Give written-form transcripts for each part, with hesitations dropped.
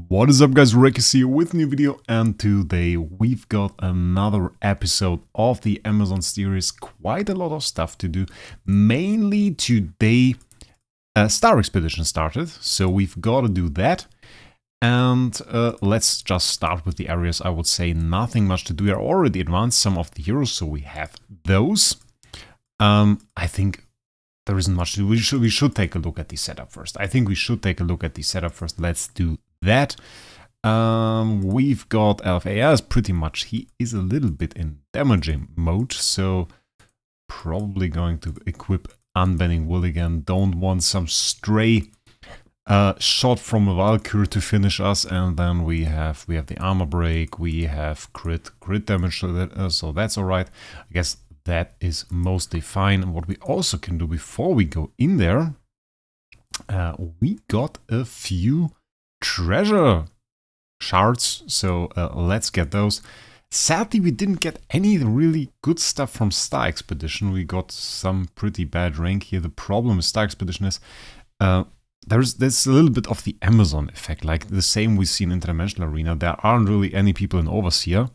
What is up, guys? Wraec is here with a new video, and today we've got another episode of the Amazon series. Quite a lot of stuff to do. Mainly today Star Expedition started, so we've got to do that. And let's just start with the areas. I would say nothing much to do. We are already advanced some of the heroes, so we have those. I think there isn't much to do. We should take a look at the setup first. I think we should take a look at the setup first. Let's do that. We've got LFAS pretty much. He is a little bit in damaging mode, so probably going to equip Unbending Will again. Don't want some stray shot from a Valkyrie to finish us. And then we have the armor break. We have crit damage, so that's all right. I guess that is mostly fine. And what we also can do before we go in there, we got a few treasure shards, so let's get those. Sadly, we didn't get any really good stuff from Star Expedition. We got some pretty bad rank here. The problem with Star Expedition is there's a little bit of the Amazon effect, like the same we see in Interdimensional Arena. There aren't really any people in Overseer.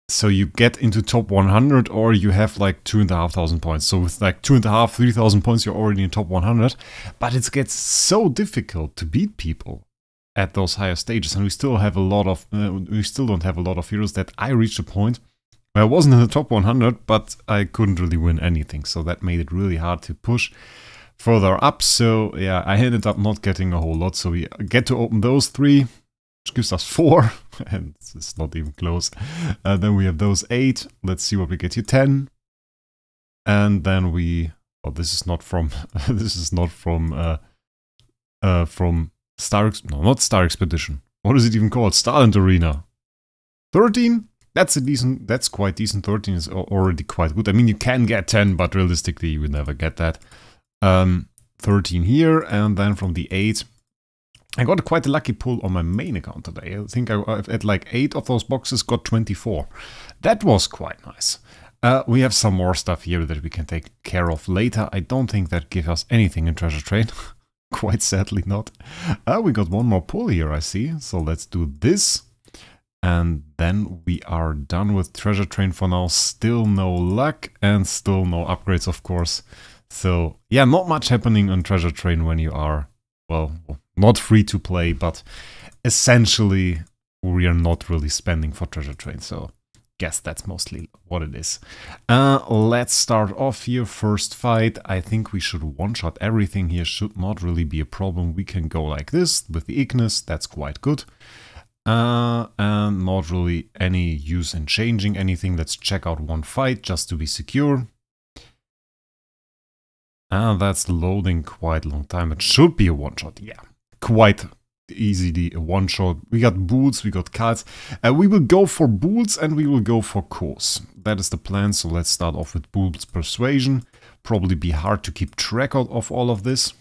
So you get into top 100 or you have like 2,500 points. So with like 2,500, 3,000 points, you're already in top 100. But it gets so difficult to beat people at those higher stages. And we still have a lot of, we still don't have a lot of heroes. That I reached a point where I wasn't in the top 100, but I couldn't really win anything. So that made it really hard to push further up. So yeah, I ended up not getting a whole lot. So we get to open those 3. Which gives us 4, and it's not even close. Then we have those 8. Let's see what we get here. 10, and then we. Oh, this is not from. This is not from Star. No, not Star Expedition. What is it even called? Starland Arena. 13. That's a decent. That's quite decent. 13 is already quite good. I mean, you can get 10, but realistically, you will never get that. 13 here, and then from the 8. I got quite a lucky pull on my main account today. I think I've at like 8 of those boxes got 24. That was quite nice. We have some more stuff here that we can take care of later. I don't think that gives us anything in Treasure Train. Quite sadly not. We got one more pull here, I see. So let's do this. And then we are done with Treasure Train for now. Still no luck and still no upgrades, of course. So yeah, not much happening on Treasure Train when you are, well, not free to play, but essentially we are not really spending for Treasure Train, so guess that's mostly what it is. Let's start off here. First fight. I think we should one-shot everything here. Should not really be a problem. We can go like this with the Ignis. That's quite good. And not really any use in changing anything. Let's check out one fight just to be secure. And that's loading quite a long time. It should be a one-shot, yeah. Quite easily a one-shot. We got boots, we got cards. We will go for boots and we will go for course. That is the plan, so let's start off with boots persuasion. Probably be hard to keep track of all of this.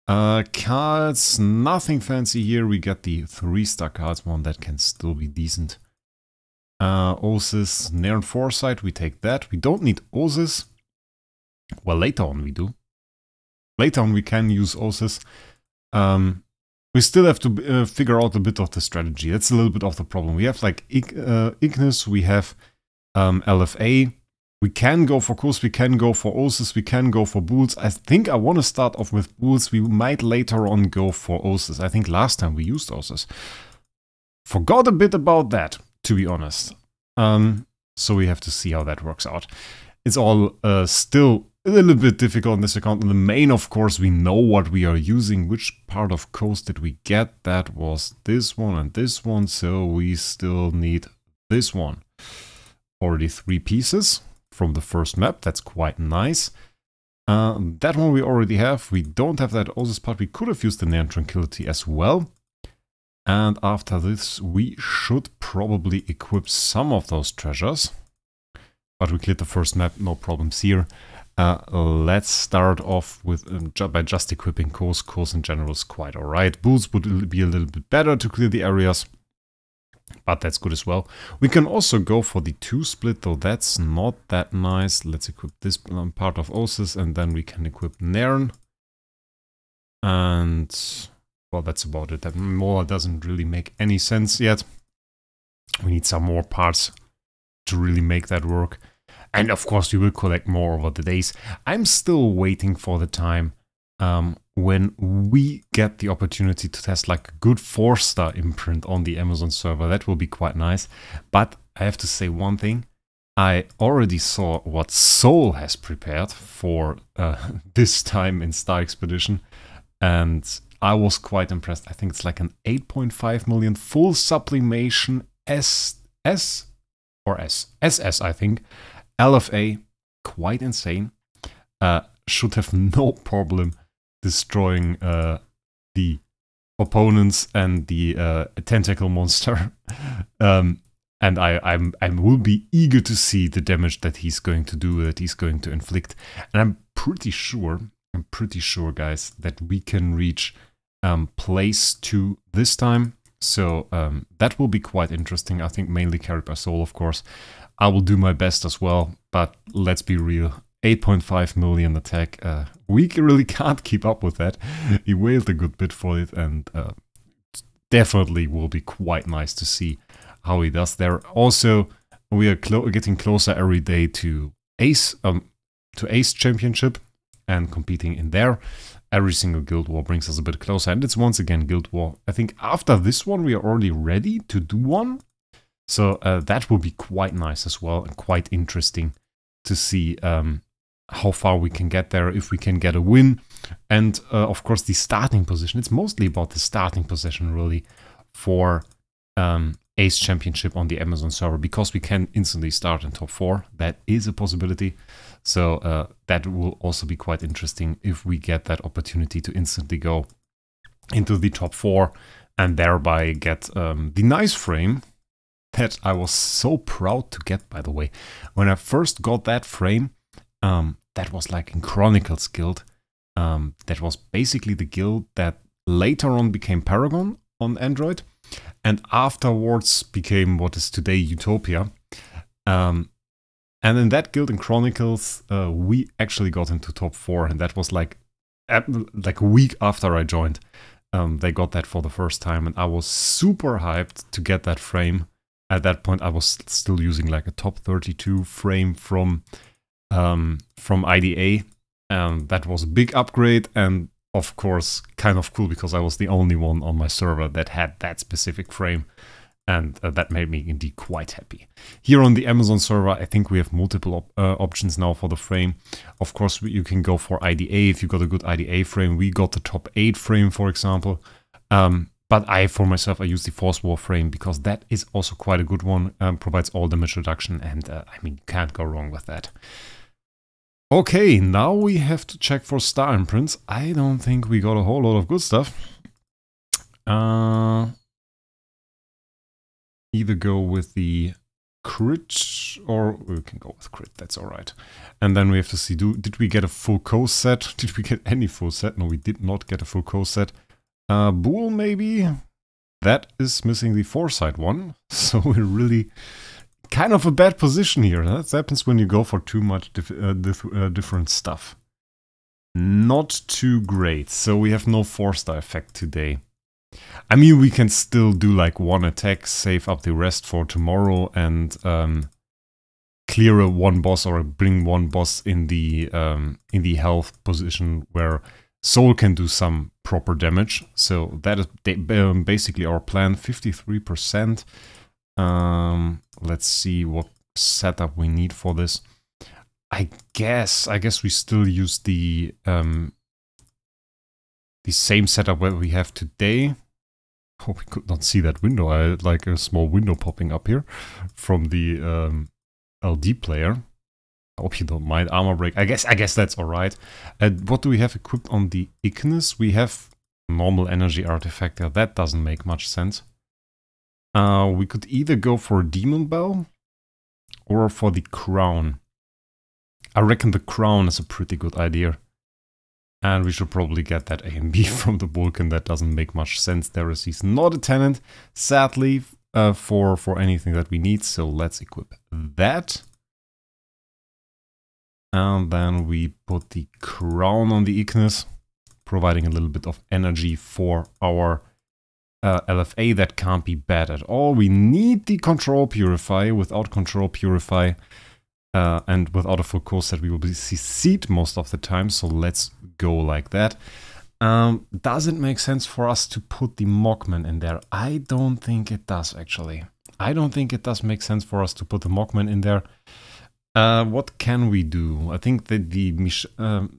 Cards, nothing fancy here. We get the 3-star cards, one that can still be decent. Osis, Nairn Foresight, we take that. We don't need Osis. Well, later on we do. Later on we can use Osis. We still have to figure out a bit of the strategy. That's a little bit of the problem. We have like Ignis, we have LFA. We can go for Kurs, we can go for Osis, we can go for Bulls. I think I want to start off with Bulls. We might later on go for Osis. I think last time we used Osis. Forgot a bit about that, to be honest. So we have to see how that works out. It's all still a little bit difficult on this account. On the main, of course, we know what we are using. Which part of coast did we get? That was this one and this one, so we still need this one. Already 3 pieces from the first map. That's quite nice. That one we already have. We don't have that Osis part. We could have used the Nairn Tranquility as well. And after this, we should probably equip some of those treasures. But we cleared the first map, no problems here. Let's start off with by just equipping Course. Course in general is quite alright. Boots would be a little bit better to clear the areas, but that's good as well. We can also go for the 2-split, though that's not that nice. Let's equip this part of Osis, and then we can equip Nairn. And well, that's about it. That more doesn't really make any sense yet. We need some more parts to really make that work. And of course, we will collect more over the days. I'm still waiting for the time when we get the opportunity to test like a good 4-star imprint on the Amazon server. That will be quite nice. But I have to say one thing. I already saw what Soul has prepared for this time in Star Expedition, and I was quite impressed. I think it's like an 8.5 million full sublimation SS, I think. LFA, quite insane. Should have no problem destroying the opponents and the tentacle monster. And I will be eager to see the damage that he's going to do, that he's going to inflict. And I'm pretty sure, guys, that we can reach place 2 this time. So that will be quite interesting. I think mainly carried by Soul, of course. I will do my best as well, but let's be real. 8.5 million attack. We really can't keep up with that. He wailed a good bit for it, and definitely will be quite nice to see how he does there. Also, we are getting closer every day to Ace Championship and competing in there. Every single Guild War brings us a bit closer, and it's once again Guild War. I think after this one we are already ready to do one, so that will be quite nice as well, and quite interesting to see how far we can get there, if we can get a win. And of course the starting position, it's mostly about the starting position really for Ace Championship on the Amazon server, because we can instantly start in top 4. That is a possibility. So that will also be quite interesting if we get that opportunity to instantly go into the top 4 and thereby get the nice frame that I was so proud to get, by the way. When I first got that frame, that was like in Chronicles Guild. That was basically the guild that later on became Paragon on Android, and afterwards became what is today Utopia. And in that guild in Chronicles, we actually got into top 4, and that was like a week after I joined. They got that for the first time, and I was super hyped to get that frame. At that point, I was still using like a top 32 frame from IDA. That was a big upgrade, and of course, kind of cool because I was the only one on my server that had that specific frame, and that made me indeed quite happy. Here on the Amazon server, I think we have multiple options now for the frame. Of course, you can go for IDA if you got a good IDA frame. We got the top 8 frame, for example. But for myself, I use the Force War frame because that is also quite a good one. Provides all damage reduction, and I mean, you can't go wrong with that. Okay, now we have to check for star imprints. I don't think we got a whole lot of good stuff. Either go with the crit, or we can go with crit, that's alright. And then we have to see, did we get a full co-set? Did we get any full set? No, we did not get a full co-set. Bull, maybe? That is missing the foresight one, so we're really kind of a bad position here. That happens when you go for too much different stuff. Not too great, so we have no 4-star effect today. I mean, we can still do like 1 attack, save up the rest for tomorrow, and clear one boss or bring one boss in the health position where Soul can do some proper damage. So that is basically our plan. 53%. Let's see what setup we need for this. I guess we still use the same setup that we have today. Oh, we could not see that window. I had like a small window popping up here from the LD player. I hope you don't mind. Armor break. I guess that's alright. What do we have equipped on the Ignis? We have normal energy artifact there. That doesn't make much sense. We could either go for a Demon Bell or for the Crown. I reckon the Crown is a pretty good idea. And we should probably get that A and B from the Vulcan. That doesn't make much sense. There is he's not a tenant, sadly, for anything that we need. So let's equip that. And then we put the Crown on the Ignis. providing a little bit of energy for our LFA. That can't be bad at all. We need the Control Purify. Without Control Purify and without a full core set, we will be CC'd most of the time. So let's go like that. Does it make sense for us to put the Mockman in there? I don't think it does, actually. I don't think it does make sense for us to put the Mockman in there. What can we do? I think that the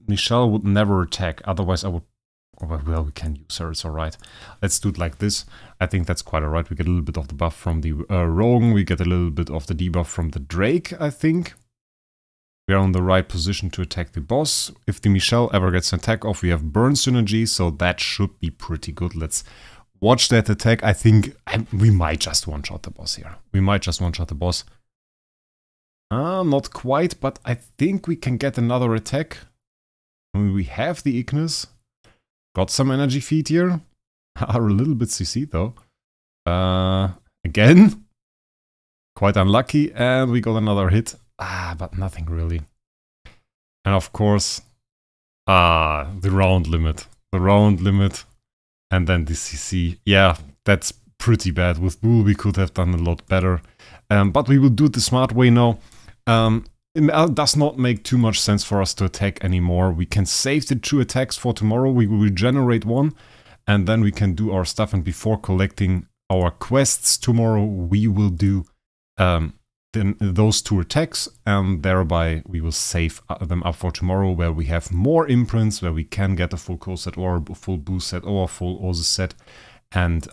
Michelle would never attack. Otherwise, I would... Well, we can use her. It's alright. Let's do it like this. I think that's quite alright. We get a little bit of the buff from the Rogue. We get a little bit of the debuff from the Drake, I think. We are on the right position to attack the boss. If the Michelle ever gets an attack off, we have burn synergy, so that should be pretty good. Let's watch that attack. I think we might just one-shot the boss here. We might just one-shot the boss. Not quite, but I think we can get another attack. I mean, we have the Ignis. Got some energy feed here. Are a little bit CC though. Again. Quite unlucky, and we got another hit. But nothing really. And of course, the round limit. The round limit. And then the CC. Yeah, that's pretty bad. With Bull, we could have done a lot better. But we will do it the smart way now. It does not make too much sense for us to attack anymore. We can save the 2 attacks for tomorrow. We will regenerate 1. And then we can do our stuff. And before collecting our quests tomorrow, we will do... those 2 attacks, and thereby we will save them up for tomorrow, where we have more imprints, where we can get a full core set or a full boost set or a full Ozus set, and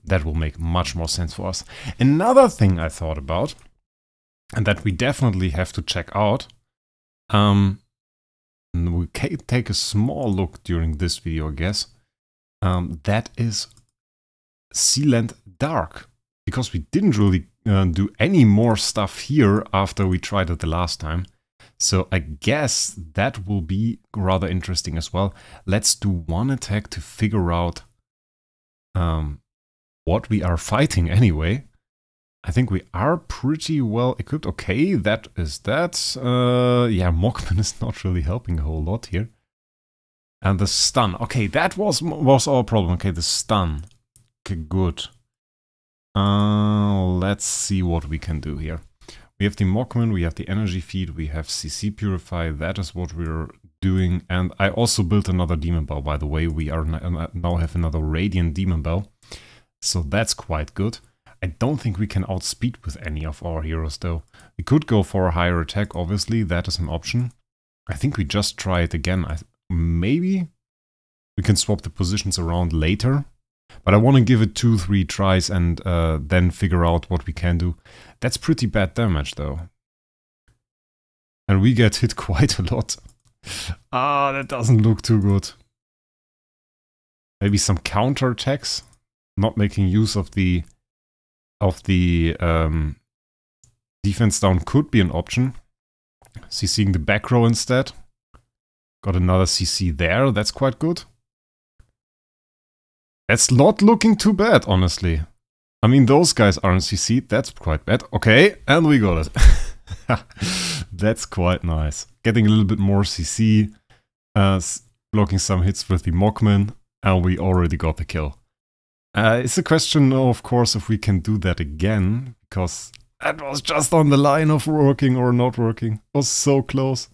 that will make much more sense for us. Another thing I thought about, and that we definitely have to check out, we can take a small look during this video, I guess, that is Sealand Dark, because we didn't really do any more stuff here after we tried it the last time. So I guess that will be rather interesting as well. Let's do 1 attack to figure out what we are fighting anyway. I think we are pretty well equipped. Okay, that is that. Yeah, Mockman is not really helping a whole lot here. And the stun. Okay, that was our problem. Okay, the stun. Okay, good. Let's see what we can do here. We have the Mockman, we have the energy feed, we have CC Purify. That is what we're doing. And I also built another Demon Bell, by the way. We are now have another Radiant Demon Bell. So that's quite good. I don't think we can outspeed with any of our heroes, though. We could go for a higher attack, obviously. That is an option. I think we just try it again. Maybe we can swap the positions around later. But I want to give it 2-3 tries and then figure out what we can do. That's pretty bad damage, though. And we get hit quite a lot. That doesn't look too good. Maybe some counter attacks. Not making use of the defense down could be an option. CCing the back row instead. Got another CC there. That's quite good. That's not looking too bad, honestly. I mean, those guys aren't CC'd, that's quite bad. Okay, and we got it. That's quite nice. Getting a little bit more CC, blocking some hits with the Mockman, and we already got the kill. It's a question, of course, if we can do that again, because that was just on the line of working or not working. It was so close.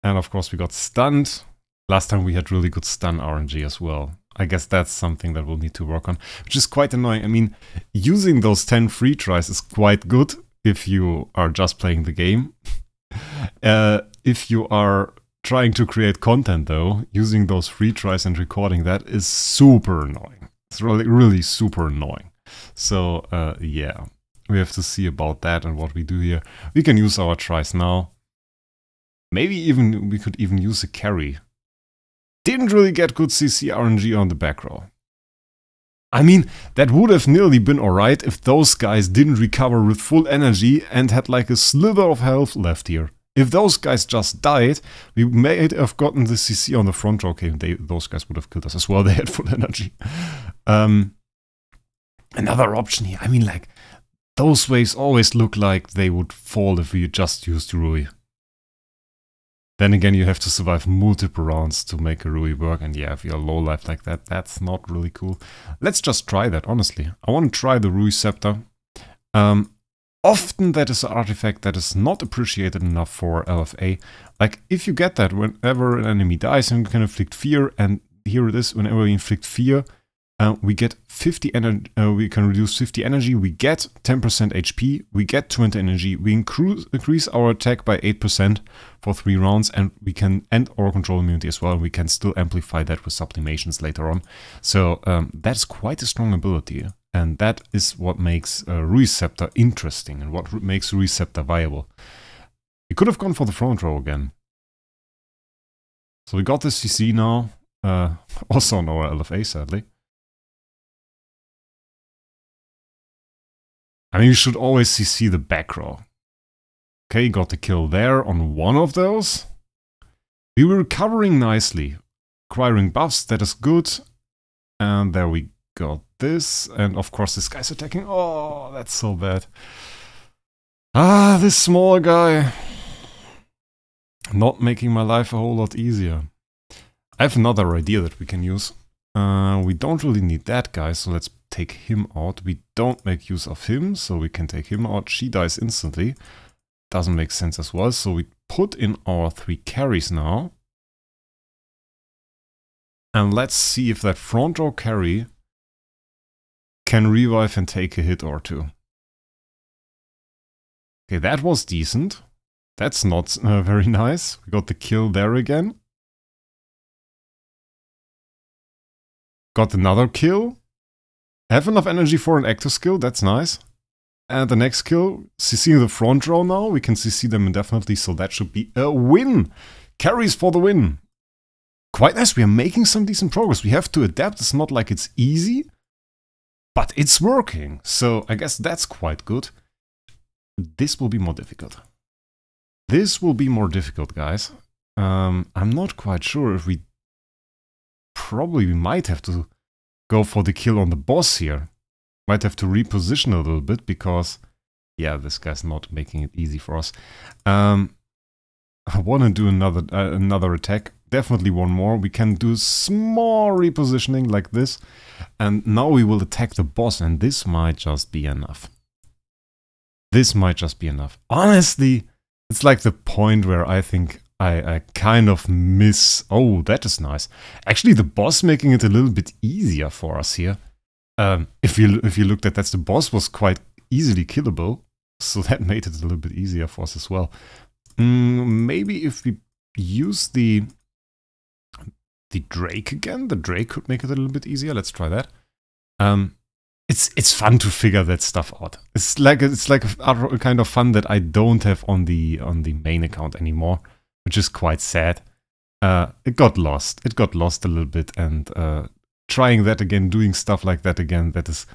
And of course we got stunned. Last time we had really good stun RNG as well. I guess that's something that we'll need to work on, which is quite annoying. I mean, using those 10 free tries is quite good if you are just playing the game. If you are trying to create content, though, using those free tries and recording that is super annoying. It's really super annoying. So, yeah, we have to see about that and what we do here. We can use our tries now. Maybe even we could even use a carry. Didn't really get good CC RNG on the back row. I mean, that would have nearly been alright if those guys didn't recover with full energy and had like a slither of health left here. If those guys just died, we may have gotten the CC on the front row. Okay, those guys would have killed us as well. They had full energy. Another option here. I mean, like, those waves always look like they would fall if we just used Rui. Then again, you have to survive multiple rounds to make a Rui work, and yeah, if you're low life like that, that's not really cool. Let's just try that, honestly. I want to try the Rui Scepter. Often that is an artifact that is not appreciated enough for LFA. Like, if you get that whenever an enemy dies and you can inflict fear, and here it is, whenever we inflict fear, we get 50 energy, we can reduce 50 energy, we get 10% HP, we get 20 energy, we increase our attack by 8% for 3 rounds, and we can end our control immunity as well. We can still amplify that with sublimations later on. So that's quite a strong ability, and that is what makes Rui Scepter interesting, and what makes Rui Scepter viable. We could have gone for the front row again. So we got the CC now, also on our LFA sadly. I mean, you should always CC the back row. Okay, got the kill there on one of those. We were recovering nicely. Acquiring buffs, that is good. And there we got this. And of course this guy's attacking. Oh, that's so bad. Ah, this small guy. Not making my life a whole lot easier. I have another idea that we can use. We don't really need that guy, so let's take him out. We don't make use of him, so we can take him out. She dies instantly. Doesn't make sense as well, so we put in our 3 carries now. And let's see if that front row carry can revive and take a hit or 2. Okay, that was decent. That's not very nice. We got the kill there again. Got another kill. Have enough energy for an active skill, that's nice. And the next kill, CCing the front row now. We can CC them indefinitely, so that should be a win. Carries for the win. Quite nice, we are making some decent progress. We have to adapt, it's not like it's easy, but it's working. So I guess that's quite good. This will be more difficult. This will be more difficult, guys. I'm not quite sure if we... Probably we might have to go for the kill on the boss here. Might have to reposition a little bit because, yeah, this guy's not making it easy for us. I want to do another attack. Definitely one more. We can do small repositioning like this. And now we will attack the boss, and this might just be enough. This might just be enough. Honestly, it's like the point where I think I kind of miss... Oh, that is nice. Actually, the boss making it a little bit easier for us here. If you looked at that, the boss was quite easily killable. So that made it a little bit easier for us as well. Maybe if we use the Wraec again, the Wraec could make it a little bit easier. Let's try that. It's fun to figure that stuff out. It's like a kind of fun that I don't have on the main account anymore, which is quite sad. It got lost. It got lost a little bit, and trying that again, doing stuff like that again, that is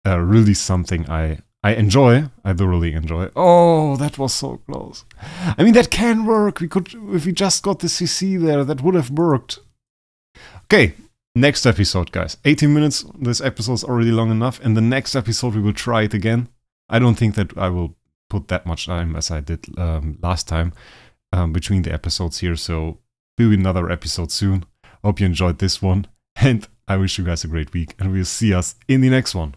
really something I enjoy. I thoroughly enjoy. Oh, that was so close. I mean, that can work. We could, if we just got the CC there, that would have worked. Okay, next episode, guys. 18 minutes. This episode is already long enough. In the next episode, we will try it again. I don't think that I will put that much time as I did last time between the episodes here. So, will be another episode soon. Hope you enjoyed this one. And I wish you guys a great week. And we'll see us in the next one.